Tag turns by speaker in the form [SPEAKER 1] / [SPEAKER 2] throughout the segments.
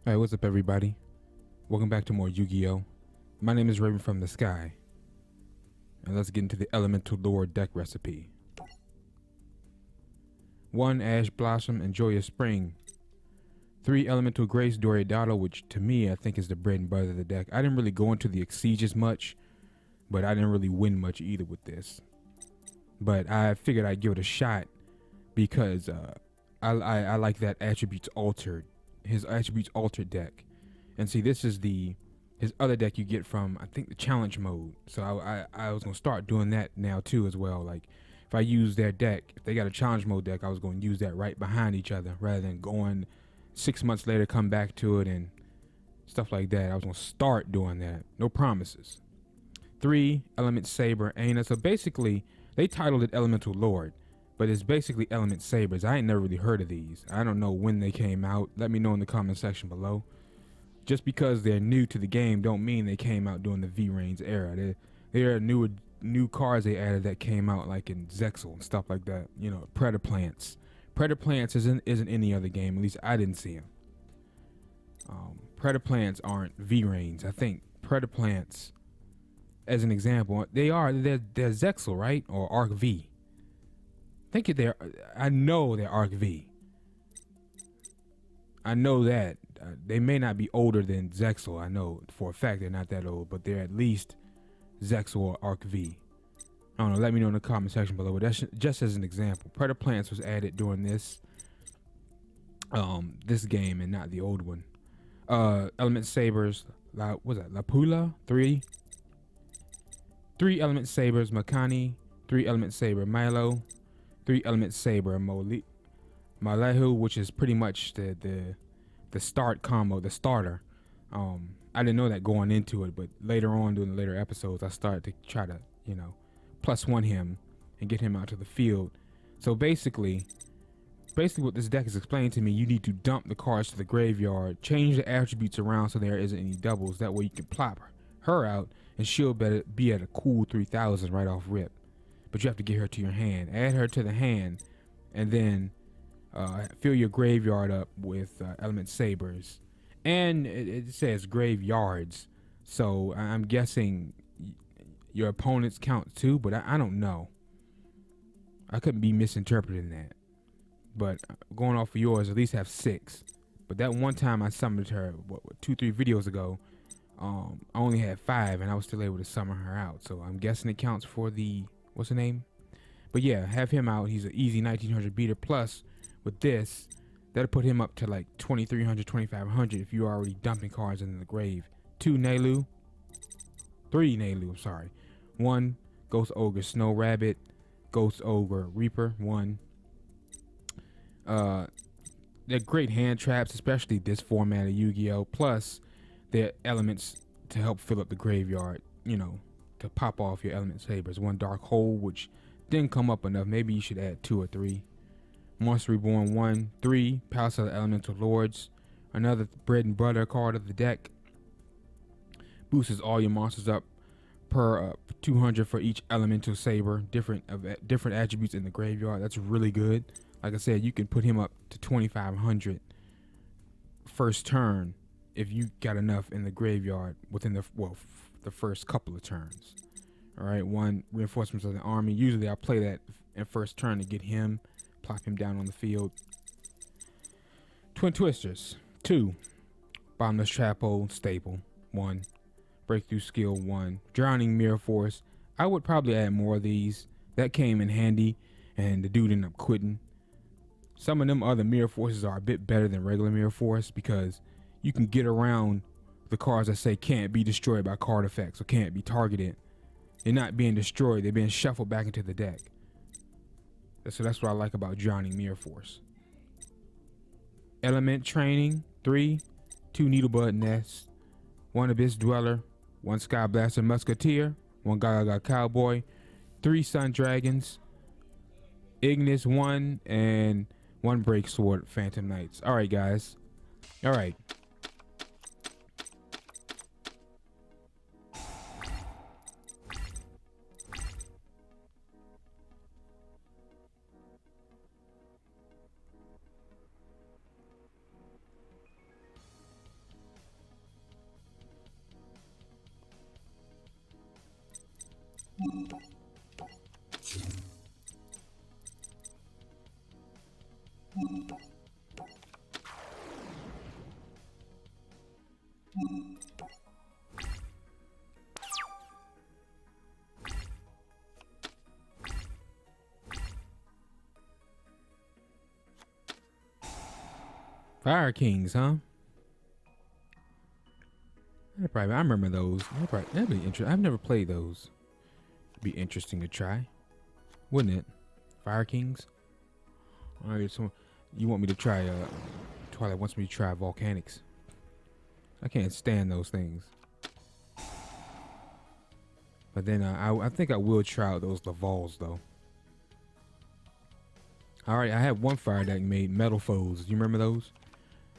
[SPEAKER 1] Hey, what's up, everybody? Welcome back to more Yu-Gi-Oh! My name is Raven from the Sky, and let's get into the Elemental Lore deck recipe. 1 Ash Blossom and Joyous Spring. 3 Elemental Grace Doridado, which to me I think is the bread and butter of the deck. I didn't really go into the Exeges much, but I didn't really win much either with this. But I figured I'd give it a shot because I like that Attributes Altered, his Attributes Altered deck. And see, this is his other deck you get from, I think, the challenge mode. So I was gonna start doing that now too as well. Like if I use their deck, if they got a challenge mode deck, I was gonna use that right behind each other rather than going 6 months later come back to it and stuff like that. I was gonna start doing that. No promises. 3 Element Saber Aina. So basically they titled it Elemental Lord, but it's basically Element Sabers. I ain't never really heard of these. I don't know when they came out. Let me know in the comment section below. Just because they're new to the game don't mean they came out during the VRAINS era. There are new cards they added that came out like in Zexal and stuff like that. You know, Predaplants. Predaplants isn't any other game. At least I didn't see them. Predaplants aren't VRAINS. I think Predaplants, as an example, they're Zexal, right? Or Arc V. I know they're Arc V. I know that. They may not be older than Zexal. I know for a fact they're not that old, but they're at least Zexal or Arc V. I don't know. Let me know in the comment section below. But that's just as an example. Predaplants was added during this game and not the old one. Element Sabers. What's that? Lapula 3. 3 Element Sabers Makani. 3 Element Saber Milo. 3 Element Saber Malehu, which is pretty much the start combo, the starter. I didn't know that going into it, but later on during the later episodes, I started to try to, +1 him and get him out to the field. So basically what this deck is explaining to me, you need to dump the cards to the graveyard, change the attributes around so there isn't any doubles. That way you can plop her out and she'll be at a cool 3,000 right off rip. But you have to get her to your hand, add her to the hand, and then fill your graveyard up with Element Sabers. And it says graveyards, so I'm guessing your opponents count too, but I don't know. I couldn't be misinterpreting that. But going off of yours, at least have 6. But that one time I summoned her, 2-3 videos ago, I only had 5, and I was still able to summon her out. So I'm guessing it counts for the, what's the name? But yeah, have him out. He's an easy 1900 beater. Plus, with this, that'll put him up to like 2300, 2500 if you're already dumping cards in the grave. 2 Nelu. 3 Nelu, I'm sorry. 1 Ghost Ogre Snow Rabbit. Ghost Ogre Reaper. 1. They're great hand traps, especially this format of Yu-Gi-Oh! Plus, they're elements to help fill up the graveyard, to pop off your Element Sabers. 1 Dark Hole, which didn't come up enough. Maybe you should add 2 or 3. Monster Reborn 1. 3 Palace of the Elemental Lords. Another bread and butter card of the deck. Boosts all your monsters up per 200 for each Elemental Saber. Different attributes in the graveyard. That's really good. Like I said, you can put him up to 2500 first turn if you got enough in the graveyard within the first couple of turns. All right, 1 Reinforcements of the Army. Usually I play that in first turn to get him, plop him down on the field. Twin Twisters. 2 Bottomless Trap Hole Staple. 1 Breakthrough Skill. 1 Drowning Mirror Force. I would probably add more of these. That came in handy, and the dude ended up quitting. Some of them other Mirror Forces are a bit better than regular Mirror Force because you can get around the cards that say can't be destroyed by card effects or can't be targeted. They're not being destroyed, they're being shuffled back into the deck. So that's what I like about Drowning Mirror Force. Element Training. 3 2 Needlebud Nests. 1 Abyss Dweller. 1 Sky Blaster Musketeer. 1 Gaga Cowboy. 3 Sun Dragons. Ignis 1 and 1 Break Sword Phantom Knights. Alright, guys. Alright. Fire Kings, huh? I remember those. That'd be interesting. I've never played those. Be interesting to try, wouldn't it? Fire Kings. All right, so you want me to try? Twilight wants me to try volcanics. I can't stand those things. But then I think I will try out those Lavals though. All right, I had one fire deck made, Metal Foes. Do you remember those?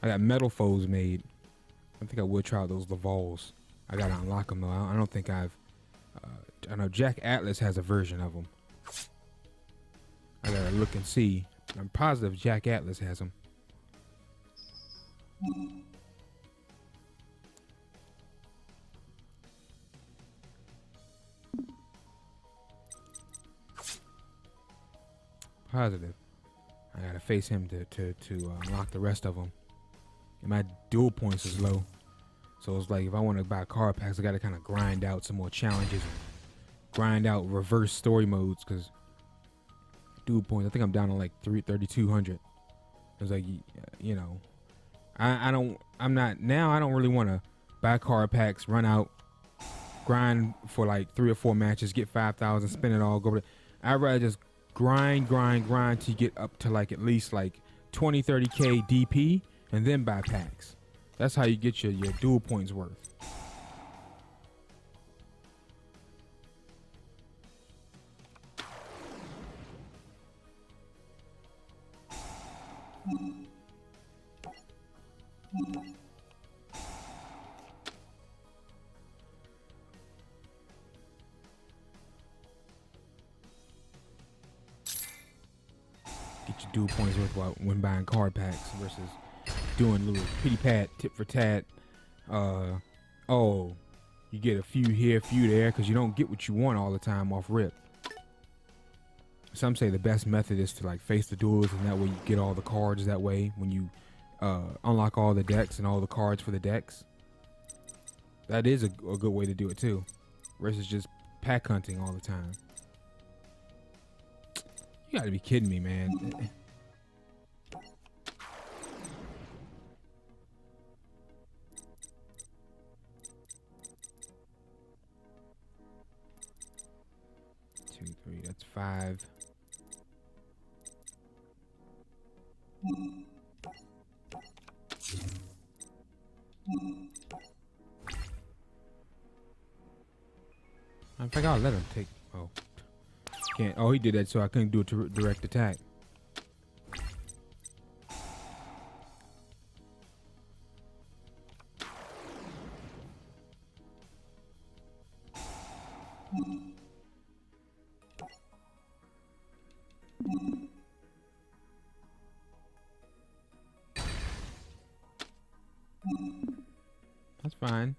[SPEAKER 1] I got Metal Foes made. I think I will try out those Lavals. I gotta unlock them though. I don't think I've. I know Jack Atlas has a version of them. I gotta look and see. I'm positive Jack Atlas has them. Positive. I gotta face him to unlock the rest of them. And my duel points is low, so it's like if I want to buy card packs, I gotta kind of grind out some more challenges, and grind out reverse story modes because duel points. I think I'm down to like 3,200. It's like, you know, I don't really want to buy card packs, run out, grind for like 3 or 4 matches, get 5,000, spend it all, go. I'd rather just grind to get up to like at least like 20, 30K DP and then buy packs. That's how you get your duel points worth. Get your duel points worth when buying card packs versus doing little pity pat, tit for tat. Oh, you get a few here, a few there, because you don't get what you want all the time off rip. Some say the best method is to like face the duels, and that way you get all the cards that way when you unlock all the decks and all the cards for the decks. That is a good way to do it too, versus just pack hunting all the time. You gotta be kidding me, man. Two, three, that's 5. I think I'll let him take. Oh, can't. Oh, he did that so I couldn't do a direct attack. That's fine.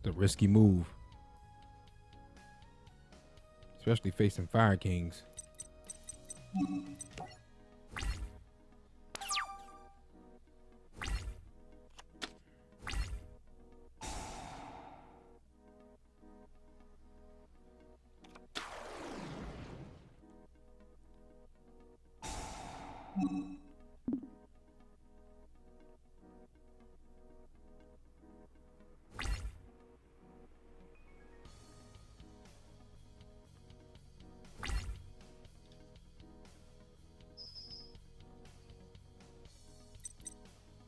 [SPEAKER 1] The risky move. Especially facing Fire Kings.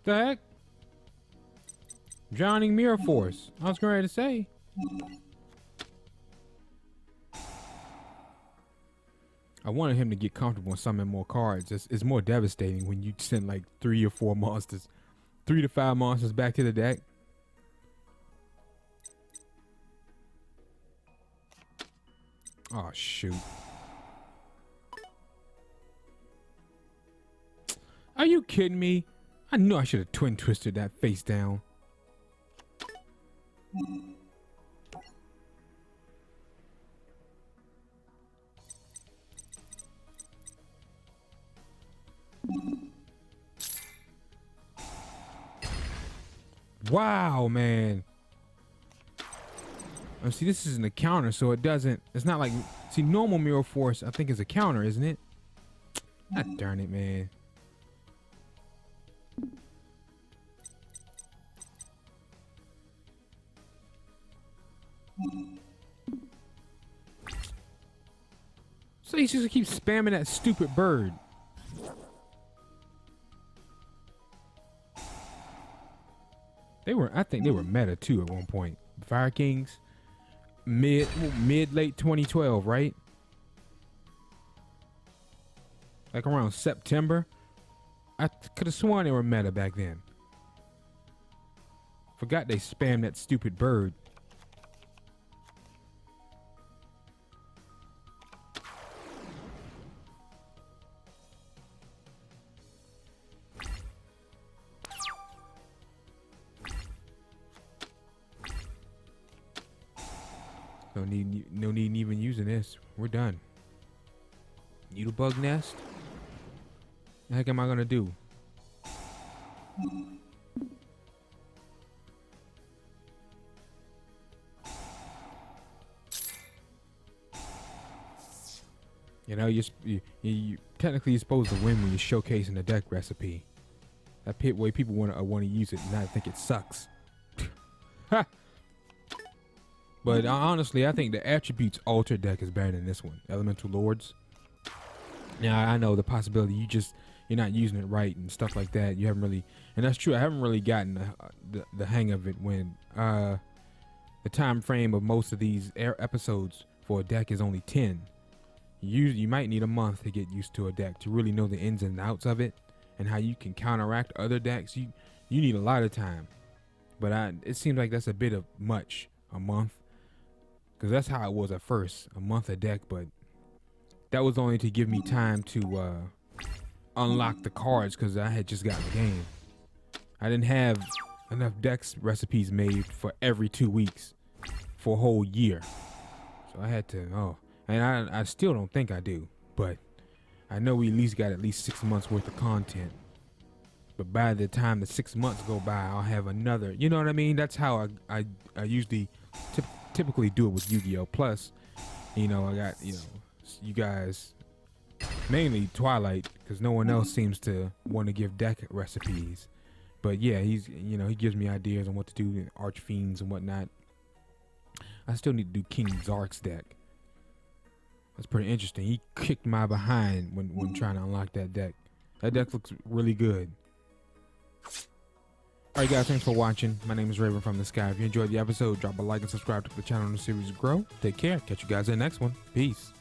[SPEAKER 1] The heck? Drowning Mirror Force. I was going ready to say. I wanted him to get comfortable and summon more cards. It's more devastating when you send like 3 or 4 monsters, 3 to 5 monsters back to the deck. Oh shoot. Are you kidding me? I knew I should have twin twisted that face down. Wow, man. Oh, see, this isn't a counter, so it doesn't. It's not like. See, normal Mirror Force, I think, is a counter, isn't it? God darn it, man. So he's just gonna keep spamming that stupid bird. I think they were meta too at one point. Fire Kings, mid late 2012, right? Like around September. I could have sworn they were meta back then. Forgot they spammed that stupid bird. No need even using this. We're done. You the bug nest? The heck am I gonna do? You know, you technically you're supposed to win when you're showcasing the deck recipe. That pit way people want to use it, and I think it sucks. Ha! But honestly, I think the Attributes Alter deck is better than this one. Elemental Lords. Now, I know the possibility you're not using it right and stuff like that. You haven't really, and that's true. I haven't really gotten the hang of it when the time frame of most of these episodes for a deck is only 10. You might need a month to get used to a deck to really know the ins and outs of it and how you can counteract other decks. You need a lot of time. But it seems like that's a bit of much, a month. Because that's how it was at first, a month a deck, but that was only to give me time to unlock the cards because I had just gotten the game. I didn't have enough decks recipes made for every 2 weeks for a whole year. So I had to, and I still don't think I do, but I know we at least got 6 months worth of content. But by the time the 6 months go by, I'll have another, you know what I mean? That's how I usually typically do it with Yu-Gi-Oh! Plus, I got, you guys, mainly Twilight, because no one else seems to want to give deck recipes. But yeah, he gives me ideas on what to do, Archfiends and whatnot. I still need to do King Zark's deck. That's pretty interesting. He kicked my behind when trying to unlock that deck. That deck looks really good. Alright guys, thanks for watching. My name is Raven from the Sky. If you enjoyed the episode, drop a like and subscribe to the channel and the series grow. Take care. Catch you guys in the next one. Peace.